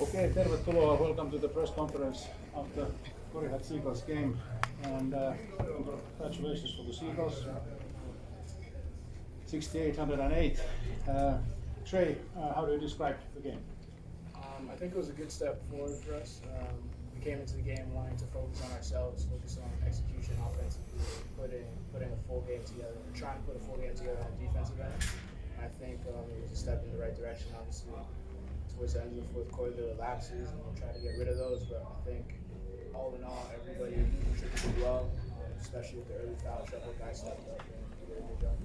Okay, tervetuloa. Welcome to the press conference after Korihait Seagulls game, and congratulations for the Seagulls. 68-108. Trae, how do you describe the game? I think it was a good step forward for us. We came into the game wanting to focus on ourselves, focus on execution offensively, putting a full game together, trying to put a full game together on the defensive end. I think it was a step in the right direction. Obviously, towards the end of the fourth quarter, there were lapses, and we'll try to get rid of those. But I think, all in all, everybody contributed well, especially with the early foul trouble. Guys stepped up and did a good job.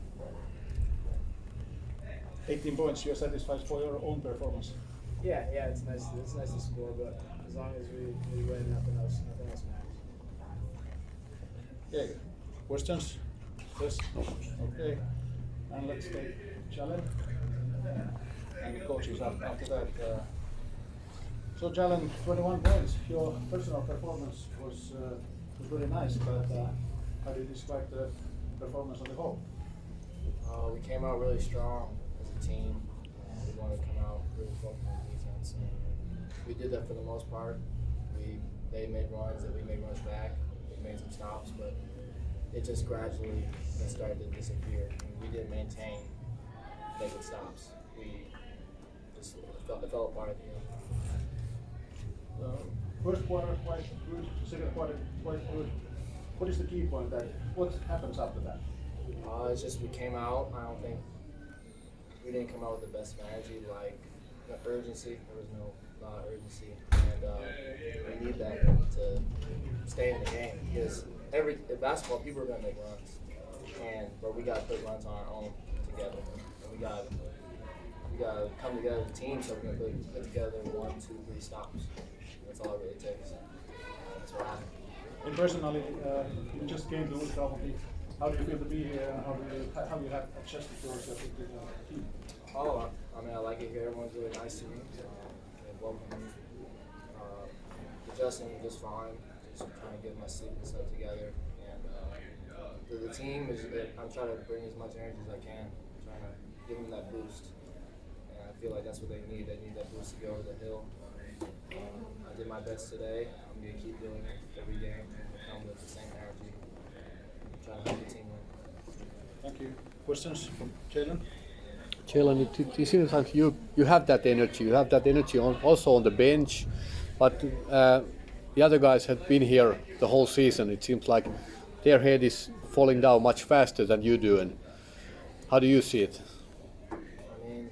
18 points. You're satisfied for your own performance? Yeah, it's nice. It's nice to score, but as long as we win, nothing else matters. Okay. Questions? Yes. Okay. And let's take Jalen. And the coaches after that. So Jalen, 21 points. Your personal performance was really nice, but how do you describe the performance on the whole? We came out really strong as a team. We wanted to come out really focused on defense, and we did that for the most part. They made runs, and we made runs back. We made some stops, but it just gradually started to disappear. And we didn't maintain making stops. We just it fell apart at the end. First quarter quite good, second quarter quite good. What is the key point? What happens after that? It's just we came out. I don't think we didn't come out with the best energy, like the urgency. There was no urgency, and we need that to stay in the game because in basketball people are gonna make runs, but we gotta put runs on our own together, and we gotta come together as a team so we can put together 1, 2, 3 stops. That's all it really takes. That's what happened. And personally, you just came to Ultra. How do you feel to be here? And how you have adjusted yourself to the team? Oh, I mean, I like it here. Everyone's really nice to me. They welcome me. Adjusting just fine. Just trying to get my sleep and stuff together. And the team is. I'm trying to bring as much energy as I can. I'm trying to give them that boost. And I feel like that's what they need. They need that boost to go over the hill. I did my best today. I'm gonna keep doing it every game and come with the same energy. Trying to help the team win. Thank you. Questions from Jalen? Jalen, it seems like you have that energy. You have that energy also on the bench, but the other guys have been here the whole season. It seems like their head is falling down much faster than you do. And how do you see it? I mean,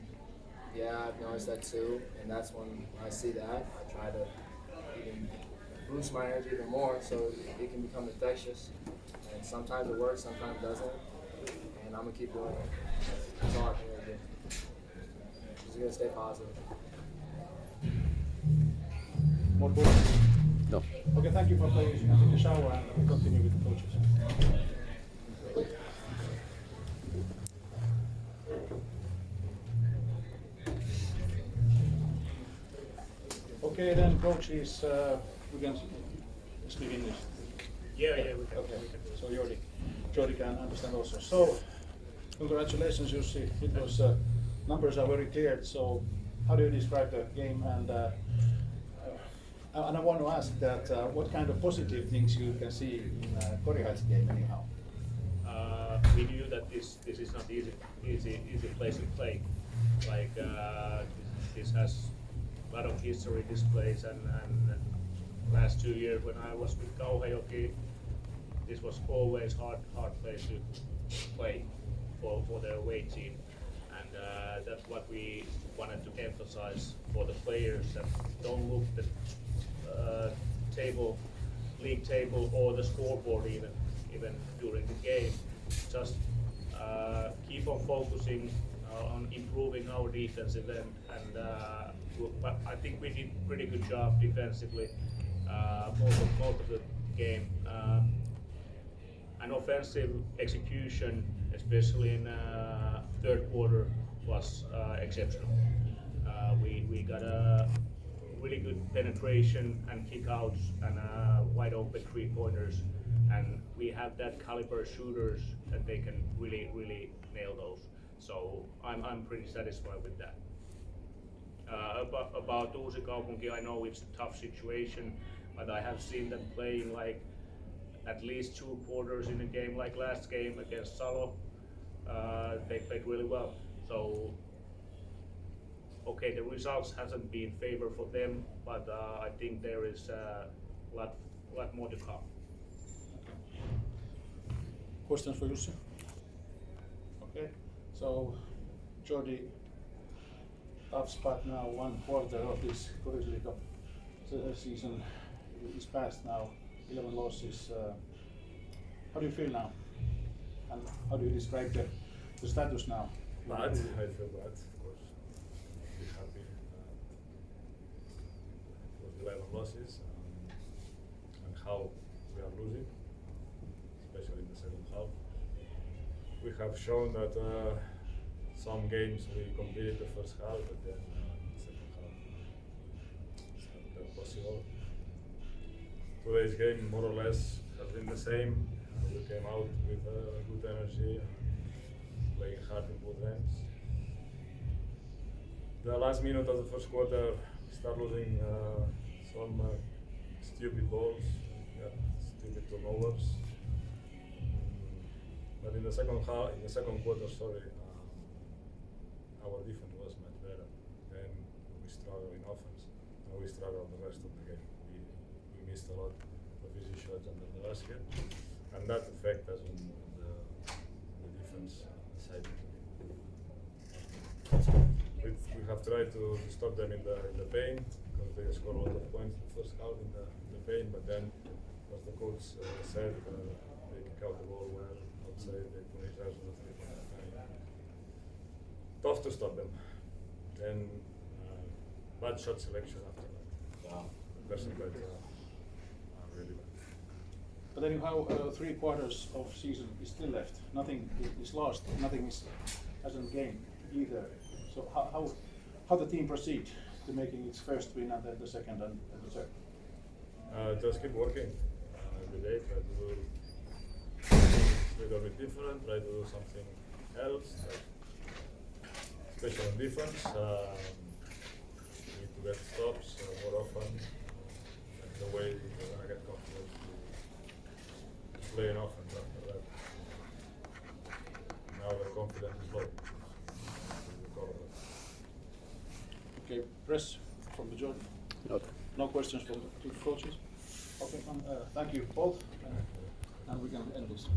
yeah, I've noticed that too, and that's when I see that, I try to even boost my energy even more so it can become infectious. And sometimes it works, sometimes it doesn't, and I'm gonna keep doing it. That's all I can really do. Just gonna stay positive. More questions? No. Okay, thank you for playing. I take a shower and we'll continue with the coaches. Okay, then coaches, we can speak English. Yeah, we can. Okay, so Jordi can understand also. So, congratulations, Jussi. It was numbers are very clear. So, how do you describe the game? And I want to ask that what kind of positive things you can see in Korihait's game, anyhow? We knew that this is not easy place to play. Like this has a lot of history, this place, and last 2 years when I was with Korihailta, this was always hard place to play for the away team, and that's what we wanted to emphasize for the players, that don't look the league table or the scoreboard even during the game. Just keep on focusing on improving our defensive end, and I think we did pretty good job defensively most of the game. And offensive execution, especially in third quarter, was exceptional. We got a really good penetration and kickouts and wide open 3-pointers, and we have that caliber shooters that they can really nail those. So I'm pretty satisfied with that. about Uusikaupunki, I know it's a tough situation, but I have seen them playing like at least 2 quarters in a game, like last game against Salo. They played really well. So, okay, the results hasn't been favor for them, but I think there is a lot more to come. Questions for Jussi? Okay, so Jordi, tough spot now, 1 quarter of this Korihailta season is past now, 11 losses. How do you feel now? And how do you describe the status now? Bad, I feel bad, of course. Be happy. It was 11 losses, and how we are losing, especially in the second half. We have shown that some games we competed the first half, but then the second half it's not that possible. Today's game, more or less, has been the same. We came out with good energy, playing hard in both ends. The last minute of the first quarter, we start losing some stupid balls, stupid turnovers. But in the second quarter, our defense was much better. Then we struggled in offense, and we struggled the rest of the game. We missed a lot of easy shots under the basket, and that affected us on the defense side. We have tried to stop them in the paint because they scored a lot of points in the first half in the paint, but then, as the coach said, they kick out the ball well outside, they punish us with the 3-point line. Tough to stop them. Then bad shot selection after that. Wow. Percentage really bad. But then you have 3 quarters of season is still left. Nothing is lost. Nothing hasn't gained either. So how the team proceed to making its first win and then the second and the third? Just keep working every day. Try to do something a little bit different. Try to do something else. Especially on defense, we need to get stops more often. That's the way we're gonna get confidence to play an offense after that. Now the confidence is low. Okay, press from the Jordan. No questions from the two coaches. Okay, thank you both, and we can end this.